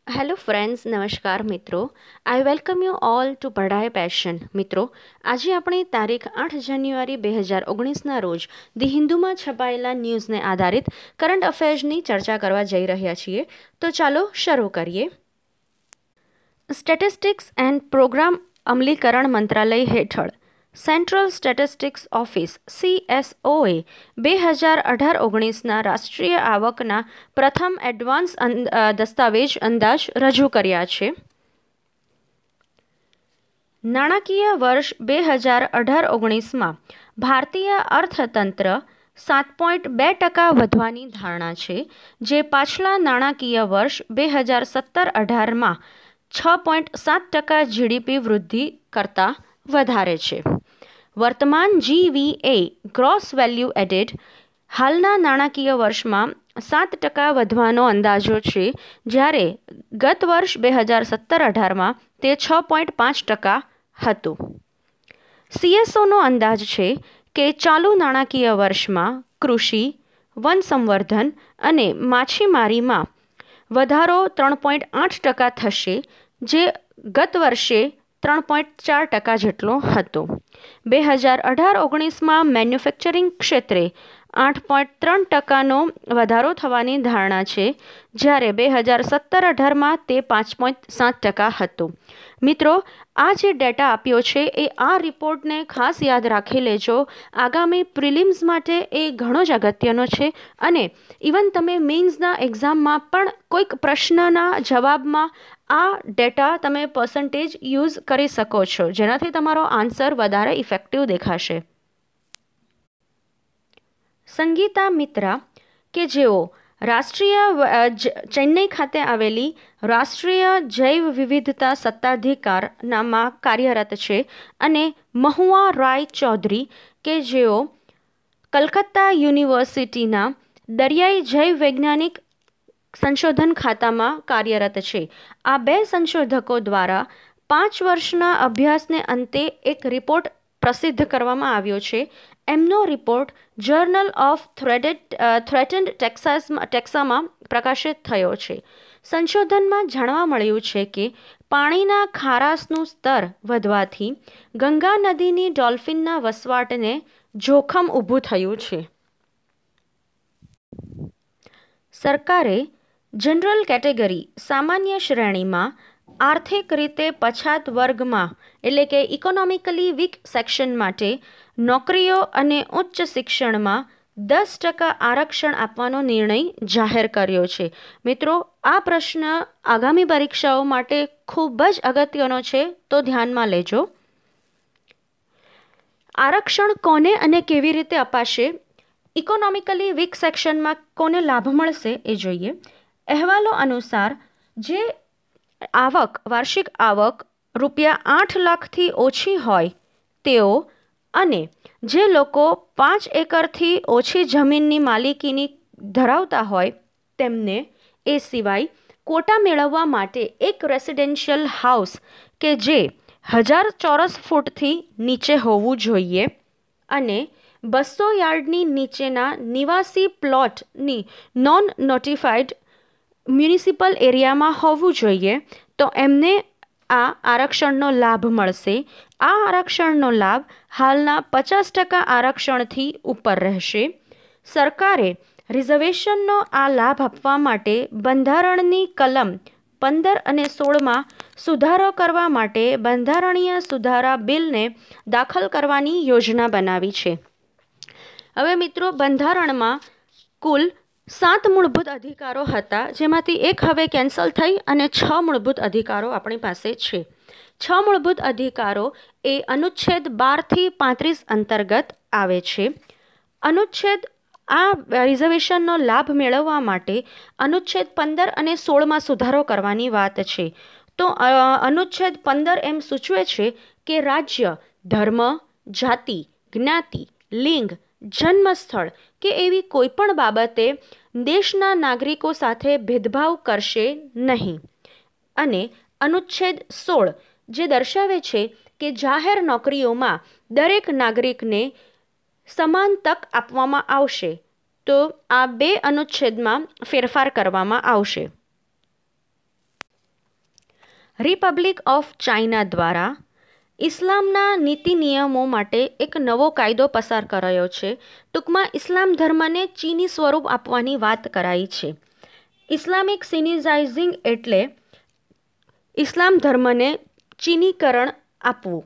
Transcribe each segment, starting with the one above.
Hello friends, નમસ્કાર મિત્રો. I welcome you all to Padhai passion. મિત્રો, આજે આપણે તારીખ 8 જાન્યુઆરી 2019ના રોજ ધી હિન્દુમાં છપાયેલા ન્યૂઝને આધારિત કરંટ અફેર્સની ચર્ચા કરવા જઈ રહ્યા છીએ. તો ચાલો શરૂ કરીએ. સ્ટેટિસ્ટિક્સ એન્ડ પ્રોગ્રામ અમલીકરણ મંત્રાલય હેઠળ સેન્ટ્રલ સ્ટેટિસ્ટિક્સ ઓફિસ CSOએ 2018-19ના રાષ્ટ્રીય આવકના પ્રથમ એડવાન્સ દસ્તાવેજ અંદાજ રજૂ કર્યા છે. નાણાકીય વર્ષ 2018-19માં ભારતીય અર્થતંત્ર 7.2% વધવાની ધારણા છે, જે પાછલા નાણાકીય વર્ષ 2017-18માં 6.7% GDP વૃદ્ધિ કરતાં વધારે છે. વર્તમાન GVA ગ્રોસ વેલ્યુ એડેડ હાલના નાણાકીય વર્ષમાં 7% વધવાનો અંદાજો છે, જ્યારે ગત વર્ષ 2017-18માં તે 6.5% હતું. CSOનો અંદાજ છે કે ચાલુ નાણાકીય વર્ષમાં કૃષિ, વન સંવર્ધન અને માછીમારીમાં વધારો 3.8% થશે, જે ગત વર્ષે 3.4% જેટલો હતો. 2018-19માં મેન્યુફેક્ચરિંગ ક્ષેત્રે 8.3%નો વધારો થવાની ધારણા છે, જ્યારે 2017-18માં તે 5.7% હતો. મિત્રો, આ જે ડેટા આપ્યો છે એ આ રિપોર્ટને ખાસ યાદ રાખી લેજો. આગામી પ્રિલિમ્સ માટે એ ઘણો જ અગત્યનો છે અને ઇવન તમે મેઇન્સના એક્ઝામમાં પણ કોઈક પ્રશ્નના જવાબમાં આ ડેટા તમે પર્સન્ટેજ યુઝ કરી શકો છો, જેનાથી તમારો આન્સર વધારે ઇફેક્ટિવ દેખાશે. સંગીતા મિત્રા, કે જેઓ ચેન્નઈ ખાતે આવેલી રાષ્ટ્રીય જૈવ વિવિધતા સત્તાધિકારમાં કાર્યરત છે, અને મહુઆ રાય ચૌધરી, કે જેઓ કલકત્તા યુનિવર્સિટીના દરિયાઈ જૈવ વૈજ્ઞાનિક સંશોધન ખાતામાં કાર્યરત છે. આ બે સંશોધકો દ્વારા 5 વર્ષના અભ્યાસને અંતે એક રિપોર્ટ પ્રસિદ્ધ કરવામાં આવ્યો છે. એમનો રિપોર્ટ જર્નલ ઓફ થ્રેટન્ડ ટેક્સામાં પ્રકાશિત થયો છે. સંશોધનમાં જાણવા મળ્યું છે કે પાણીના ખારાશનું સ્તર વધવાથી ગંગા નદીની ડોલ્ફિનના વસવાટને જોખમ ઊભું થયું છે. સરકારે જનરલ કેટેગરી સામાન્ય શ્રેણીમાં આર્થિક રીતે પછાત વર્ગમાં એટલે કે ઇકોનોમિકલી વીક સેક્શન માટે નોકરીઓ અને ઉચ્ચ શિક્ષણમાં 10% આરક્ષણ આપવાનો નિર્ણય જાહેર કર્યો છે. મિત્રો, આ પ્રશ્ન આગામી પરીક્ષાઓ માટે ખૂબ જ અગત્યનો છે, તો ધ્યાનમાં લેજો. આરક્ષણ કોને અને કેવી રીતે અપાશે? ઇકોનોમિકલી વીક સેક્શનમાં કોને લાભ મળશે એ જોઈએ. અહેવાલો અનુસાર જે વાર્ષિક આવક ₹8 લાખથી ઓછી હોય તેઓ અને જે લોકો 5 એકરથી ઓછી જમીનની માલિકીની ધરાવતા હોય તેમને, એ સિવાય કોટા મેળવવા માટે એક રેસિડેન્શિયલ હાઉસ કે જે 1000 ચોરસ ફૂટથી નીચે હોવું જોઈએ અને 200 યાર્ડની નીચેના નિવાસી પ્લોટની નોન નોટિફાઈડ મ્યુનિસિપલ એરિયામાં હોવું જોઈએ, તો એમને આ આરક્ષણનો લાભ મળશે. આ આરક્ષણનો લાભ હાલના 50% આરક્ષણથી ઉપર રહેશે. સરકારે રિઝર્વેશનનો આ લાભ આપવા માટે બંધારણની કલમ 15 અને 16માં સુધારો કરવા માટે બંધારણીય સુધારા બિલને દાખલ કરવાની યોજના બનાવી છે. હવે મિત્રો, બંધારણમાં કુલ 7 મૂળભૂત અધિકારો હતા, જેમાંથી એક હવે કેન્સલ થઈ અને 6 મૂળભૂત અધિકારો આપણી પાસે છે. 6 મૂળભૂત અધિકારો એ અનુચ્છેદ 12થી 35 અંતર્ગત આવે છે. આ રિઝર્વેશનનો લાભ મેળવવા માટે અનુચ્છેદ 15 અને 16માં સુધારો કરવાની વાત છે. તો અનુચ્છેદ 15 એમ સૂચવે છે કે રાજ્ય ધર્મ, જાતિ, જ્ઞાતિ, લિંગ, જન્મસ્થળ કે એવી કોઈપણ બાબતે દેશના નાગરિકો સાથે ભેદભાવ કરશે નહીં. અને અનુચ્છેદ 16 જે દર્શાવે છે કે જાહેર નોકરીઓમાં દરેક નાગરિકને સમાન તક આપવામાં આવશે, તો આ 2 અનુચ્છેદમાં ફેરફાર કરવામાં આવશે. રિપબ્લિક ઓફ ચાઇના દ્વારા ઇસ્લામના નીતિ નિયમો માટે એક નવો કાયદો પસાર કરાયો છે. ટૂંકમાં ઇસ્લામ ધર્મને ચીની સ્વરૂપ આપવાની વાત કરાઈ છે. ઇસ્લામિક સિનિઝાઇઝિંગ એટલે ઇસ્લામ ધર્મને ચીનીકરણ આપવું.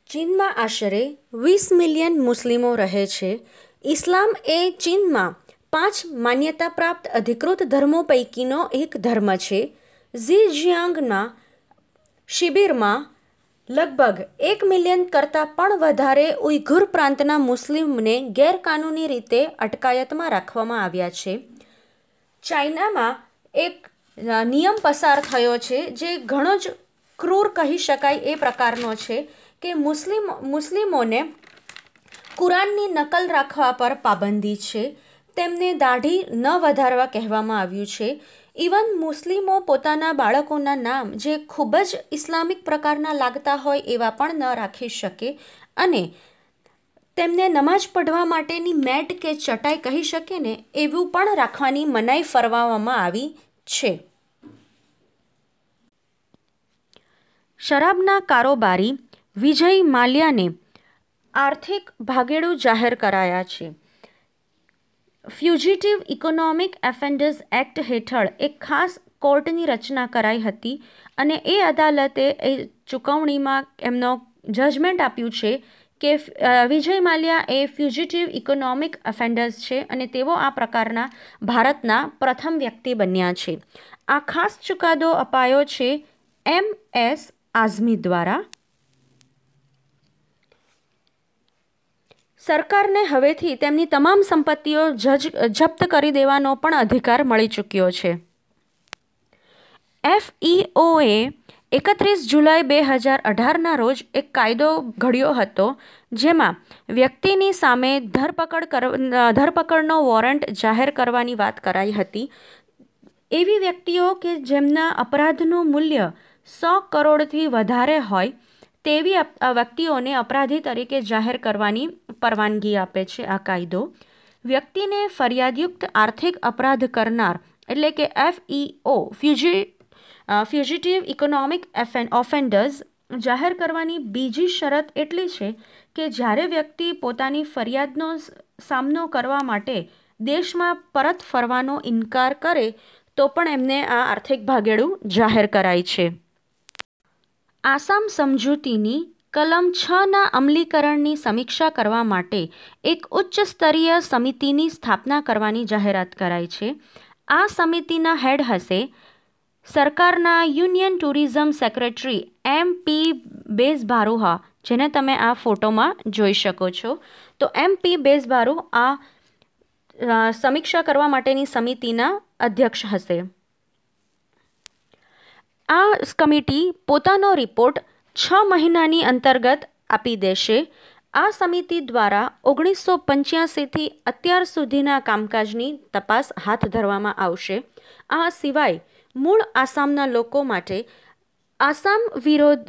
ચીનમાં આશરે 20 મિલિયન મુસ્લિમો રહે છે. ઇસ્લામ એ ચીનમાં 5 માન્યતા પ્રાપ્ત અધિકૃત ધર્મો પૈકીનો એક ધર્મ છે. ઝીજિયાંગના શિબિરમાં લગભગ 1 મિલિયન કરતાં પણ વધારે ઉઈઘુર પ્રાંતના મુસ્લિમને ગેરકાનૂની રીતે અટકાયતમાં રાખવામાં આવ્યા છે. ચાઇનામાં એક નિયમ પસાર થયો છે જે ઘણો જ ક્રૂર કહી શકાય એ પ્રકારનો છે કે મુસ્લિમોને કુરાનની નકલ રાખવા પર પાબંદી છે. તેમને દાઢી ન વધારવા કહેવામાં આવ્યું છે. ઇવન મુસ્લિમો પોતાના બાળકોના નામ જે ખૂબ જ ઇસ્લામિક પ્રકારના લાગતા હોય એવા પણ ન રાખી શકે અને તેમને નમાઝ પઢવા માટેની મેટ કે ચટાઈ કહી શકે ને એવું પણ રાખવાની મનાઈ ફરમાવવામાં આવી છે. શરાબના કારોબારી વિજય માલ્યાને આર્થિક ભાગેડુ જાહેર કરાયા છે. ફ્યુજિટિવ ઇકોનોમિક ઓફેન્ડર્સ એક્ટ હેઠળ એક ખાસ કોર્ટની રચના કરાઈ હતી અને એ અદાલતે એ ચૂકવણીમાં એમનો જજમેન્ટ આપ્યું છે કે વિજય માલ્યા એ ફ્યુજિટિવ ઇકોનોમિક ઓફેન્ડર્સ છે અને તેઓ આ પ્રકારના ભારતના પ્રથમ વ્યક્તિ બન્યા છે. આ ખાસ ચુકાદો અપાયો છે MS આઝમી દ્વારા. સરકારને હવેથી તેમની તમામ સંપત્તિઓ જપ્ત કરી દેવાનો પણ અધિકાર મળી ચૂક્યો છે. FEOએ 31 જુલાઈ 2018ના રોજ એક કાયદો ઘડ્યો હતો જેમાં વ્યક્તિની સામે ધરપકડનો વોરંટ જાહેર કરવાની વાત કરાઈ હતી. એવી વ્યક્તિઓ કે જેમના અપરાધનું મૂલ્ય 100 કરોડથી વધારે હોય તેવી વ્યક્તિઓને અપરાધી તરીકે જાહેર કરવાની પરવાનગી આપે છે આ કાયદો. વ્યક્તિને ફરિયાદયુક્ત આર્થિક અપરાધ કરનાર એટલે કે FEO ફ્યુજિટિવ ઇકોનોમિક ઓફેન્ડર્સ જાહેર કરવાની બીજી શરત એટલી છે કે જ્યારે વ્યક્તિ પોતાની ફરિયાદનો સામનો કરવા માટે દેશમાં પરત ફરવાનો ઇનકાર કરે તો પણ એમને આ આર્થિક ભાગેડુ જાહેર કરાય છે. આસામ સમજૂતીની કલમ 6ના અમલીકરણની સમીક્ષા કરવા માટે એક ઉચ્ચ સ્તરીય સમિતિની સ્થાપના કરવાની જાહેરાત કરાઈ છે. આ સમિતિના હેડ હશે સરકારના યુનિયન ટુરિઝમ સેક્રેટરી MP બેઝભારુહા, જેને તમે આ ફોટોમાં જોઈ શકો છો. તો MP બેઝભારુ આ સમીક્ષા કરવા માટેની સમિતિના અધ્યક્ષ હશે. આ કમિટી પોતાનો રિપોર્ટ 6 મહિનાની અંતર્ગત આપી દેશે. આ સમિતિ દ્વારા 1985થી અત્યાર સુધીના કામકાજની તપાસ હાથ ધરવામાં આવશે. આ સિવાય મૂળ આસામના લોકો માટે આસામ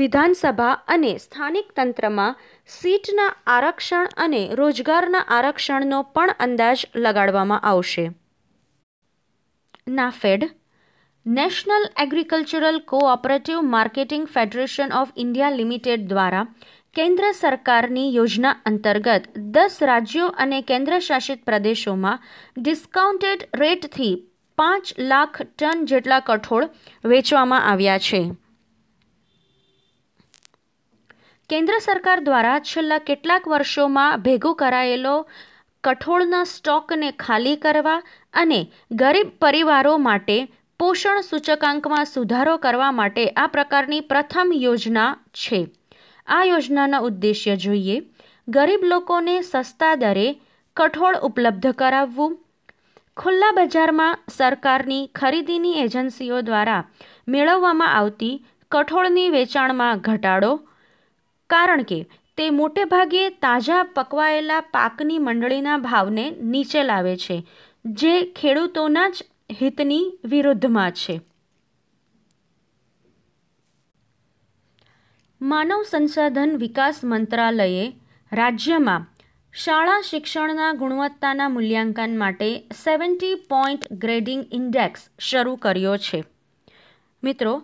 વિધાનસભા અને સ્થાનિક તંત્રમાં સીટના આરક્ષણ અને રોજગારના આરક્ષણનો પણ અંદાજ લગાડવામાં આવશે. NAFED national agricultural cooperative marketing federation of India limited દ્વારા કેન્દ્ર સરકારની યોજના અંતર્ગત 10 રાજ્યો અને કેન્દ્રશાસિત પ્રદેશોમાં ડિસ્કાઉન્ટેડ રેટથી 5 લાખ ટન જેટલા કઠોળ વેચવામાં આવ્યા છે. કેન્દ્ર સરકાર દ્વારા છેલ્લા કેટલાક વર્ષોમાં ભેગું કરાયેલો કઠોળના સ્ટોકને ખાલી કરવા અને ગરીબ પરિવારો માટે પોષણ સૂચકાંકમાં સુધારો કરવા માટે આ પ્રકારની પ્રથમ યોજના છે. આ યોજનાનો ઉદ્દેશ્ય જોઈએ ગરીબ લોકોને સસ્તા દરે કઠોળ ઉપલબ્ધ કરાવવું, ખુલ્લા બજારમાં સરકારની ખરીદીની એજન્સીઓ દ્વારા મેળવવામાં આવતી કઠોળની વેચાણમાં ઘટાડો, કારણ કે તે મોટે ભાગે તાજા પકવાયેલા પાકની મંડળીના ભાવને નીચે લાવે છે, જે ખેડૂતોના જ હિતની વિરુદ્ધમાં છે. માનવ સંસાધન વિકાસ મંત્રાલયે રાજ્યમાં શાળા શિક્ષણના ગુણવત્તાના મૂલ્યાંકન માટે 70 પોઈન્ટ ગ્રેડિંગ ઇન્ડેક્સ શરૂ કર્યો છે. મિત્રો,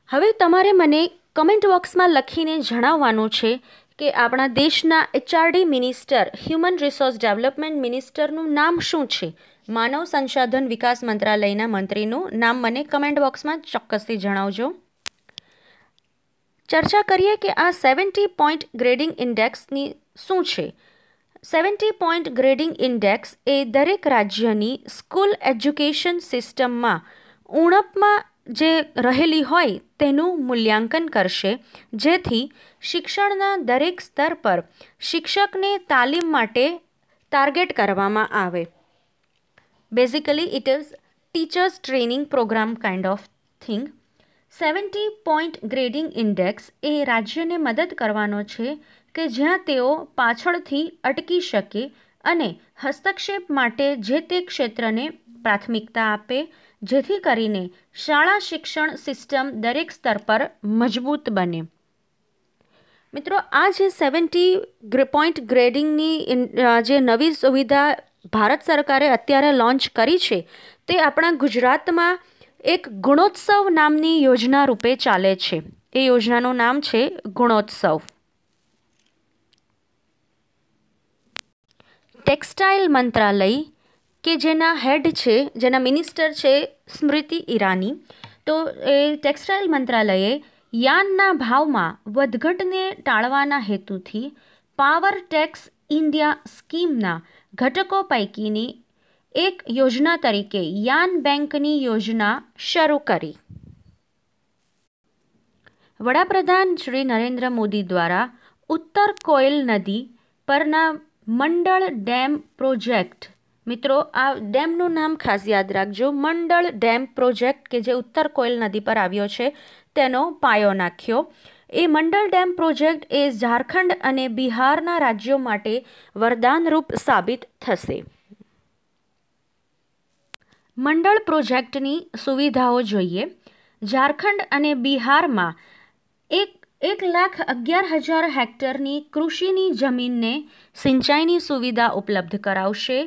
હવે તમારે મને કમેન્ટ બોક્સમાં લખીને જણાવવાનું છે કે આપણા દેશના HRD minister, human resource development મિનિસ્ટરનું નામ શું છે. માનવ સંસાધન વિકાસ મંત્રાલયના મંત્રીનું નામ મને કમેન્ટ બોક્સમાં ચોક્કસથી જણાવજો. ચર્ચા કરીએ કે આ 70 પોઈન્ટ ગ્રેડિંગ ઇન્ડેક્સની શું છે. 70 પોઈન્ટ ગ્રેડિંગ ઇન્ડેક્સ એ દરેક રાજ્યની સ્કૂલ એજ્યુકેશન સિસ્ટમમાં ઉણપમાં જે રહેલી હોય તેનું મૂલ્યાંકન કરશે, જેથી શિક્ષણના દરેક સ્તર પર શિક્ષકને તાલીમ માટે ટાર્ગેટ કરવામાં આવે. Basically it is teachers training programme kind of thing. 70 point grading index એ રાજ્યને મદદ કરવાનો છે કે જ્યાં તેઓ પાછળથી અટકી શકે અને હસ્તક્ષેપ માટે જે તે ક્ષેત્રને પ્રાથમિકતા આપે, જેથી કરીને શાળા શિક્ષણ સિસ્ટમ દરેક સ્તર પર મજબૂત બને. મિત્રો, આ જે 70 પોઈન્ટ ગ્રેડિંગની જે નવી સુવિધા ભારત સરકારે અત્યારે લોન્ચ કરી છે, તે આપણા ગુજરાતમાં એક ગુણોત્સવ નામની યોજના રૂપે ચાલે છે. એ યોજનાનું નામ છે ગુણોત્સવ. ટેક્સટાઇલ મંત્રાલય કે જેના હેડ છે, જેના મિનિસ્ટર છે સ્મૃતિ ઈરાની, તો એ ટેક્સટાઇલ મંત્રાલયે યાનના ભાવમાં વધઘટને ટાળવાના હેતુથી પાવર ટેક્સ ઇન્ડિયા સ્કીમના ઘટકો પૈકીની એક યોજના તરીકે યાન બેંકની યોજના શરૂ કરી. વડાપ્રધાન શ્રી નરેન્દ્ર મોદી દ્વારા ઉત્તર કોયલ નદી પરના મંડળ ડેમ પ્રોજેક્ટ, મિત્રો આ ડેમનું નામ ખાસ યાદ રાખજો, મંડળ ડેમ પ્રોજેક્ટ કે જે ઉત્તર કોયલ નદી પર આવ્યો છે તેનો પાયો નાખ્યો. એ મંડળ ડેમ પ્રોજેક્ટ એ ઝારખંડ અને બિહારના રાજ્યો માટે વરદાનરૂપ સાબિત થશે. મંડળ પ્રોજેક્ટની સુવિધાઓ જોઈએ. ઝારખંડ અને બિહારમાં 1,11,000 હેક્ટરની કૃષિની જમીનને સિંચાઈની સુવિધા ઉપલબ્ધ કરાવશે.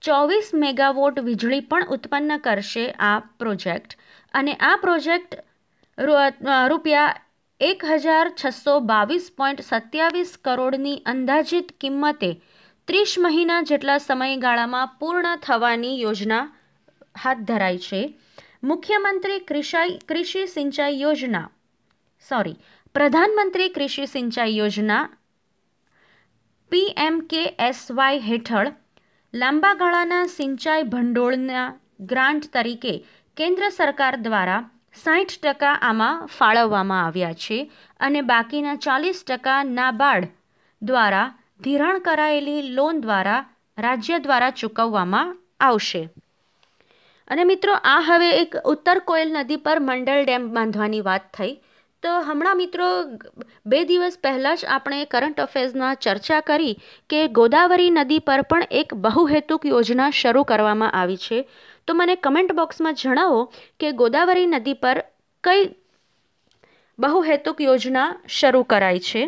24 મેગાવોટ વીજળી પણ ઉત્પન્ન કરશે આ પ્રોજેક્ટ. અને આ પ્રોજેક્ટ રૂપિયા 1,622.27 કરોડની અંદાજિત કિંમતે 30 મહિના જેટલા સમયગાળામાં પૂર્ણ થવાની યોજના હાથ ધરાઈ છે. મુખ્યમંત્રી કૃષિ સિંચાઈ યોજના પ્રધાનમંત્રી કૃષિ સિંચાઈ યોજના PMKSY હેઠળ લાંબા ગાળાના સિંચાઈ ભંડોળના ગ્રાન્ટ તરીકે કેન્દ્ર સરકાર દ્વારા 60% આમાં ફાળવવામાં આવ્યા છે અને બાકીના 40% નાબાર્ડ દ્વારા ધિરાણ કરાયેલી લોન દ્વારા રાજ્ય દ્વારા ચૂકવવામાં આવશે. અને મિત્રો, આ હવે એક ઉત્તર કોયલ નદી પર મંડળ ડેમ બાંધવાની વાત થઈ. તો હમણાં મિત્રો 2 દિવસ પહેલાં જ આપણે કરંટ અફેર્સમાં ચર્ચા કરી કે ગોદાવરી નદી પર પણ એક બહુહેતુક યોજના શરૂ કરવામાં આવી છે. તો મને કમેન્ટ બોક્સમાં જણાવો કે ગોદાવરી નદી પર કઈ બહુહેતુક યોજના શરૂ કરાઈ છે.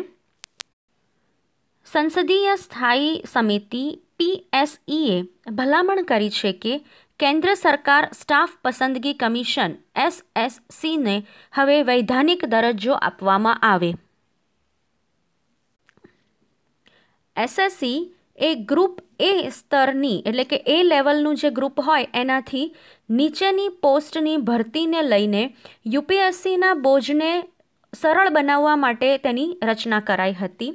સંસદીય સ્થાયી સમિતિ PSEએ ભલામણ કરી છે કે કેન્દ્ર સરકાર સ્ટાફ પસંદગી કમિશન SSCને હવે વૈધાનિક દરજ્જો આપવામાં આવે. SSC એ ગ્રુપ A સ્તરની એટલે કે A લેવલનું જે ગ્રુપ હોય એનાથી નીચેની પોસ્ટની ભરતીને લઈને UPSCના બોજને સરળ બનાવવા માટે તેની રચના કરાઈ હતી.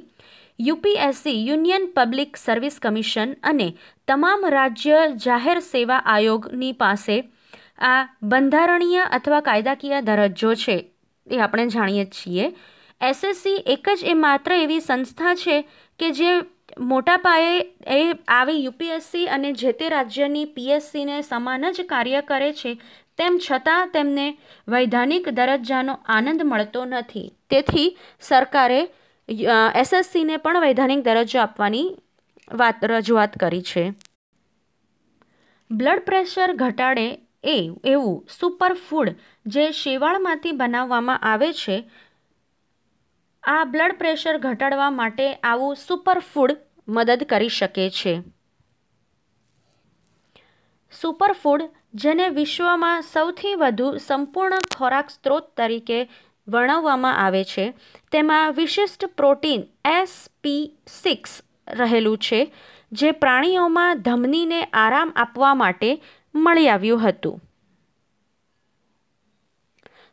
UPSC union public service commission અને તમામ રાજ્ય જાહેર સેવા આયોગની પાસે આ બંધારણીય અથવા કાયદાકીય દરજ્જો છે, એ આપણે જાણીએ છીએ. SSC એક જ એ માત્ર એવી સંસ્થા છે કે જે મોટા પાયે એ આવી UPSC અને જે તે રાજ્યની PSCને સમાન જ કાર્ય કરે છે, તેમ છતાં તેમને વૈધાનિક દરજ્જાનો આનંદ મળતો નથી. તેથી સરકારે SSCને પણ વૈધાનિક દરજ્જો આપવાની રજૂઆત કરી છે. બ્લડ પ્રેશર ઘટાડે એવું સુપરફૂડ જે શેવાળમાંથી બનાવવામાં આવે છે, આ બ્લડ પ્રેશર ઘટાડવા માટે આવું સુપરફૂડ મદદ કરી શકે છે. સુપરફૂડ, જેને વિશ્વમાં સૌથી વધુ સંપૂર્ણ ખોરાક સ્ત્રોત તરીકે વર્ણવવામાં આવે છે, તેમાં વિશિષ્ટ પ્રોટીન SP6 રહેલું છે, જે પ્રાણીઓમાં ધમનીને આરામ આપવા માટે મળી આવ્યું હતું.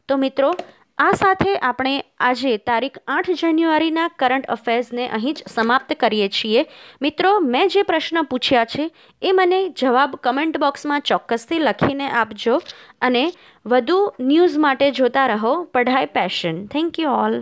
તો મિત્રો, આ સાથે આપણે આજે તારીખ 8 જાન્યુઆરીના કરંટ અફેર્સને અહીં જ સમાપ્ત કરીએ છીએ. મિત્રો, મેં જે પ્રશ્ન પૂછ્યા છે એ મને જવાબ કમેન્ટ બોક્સમાં ચોક્કસથી લખીને આપજો અને વધુ ન્યૂઝ માટે જોતા રહો પઢાઈ પેશન. Thank you all.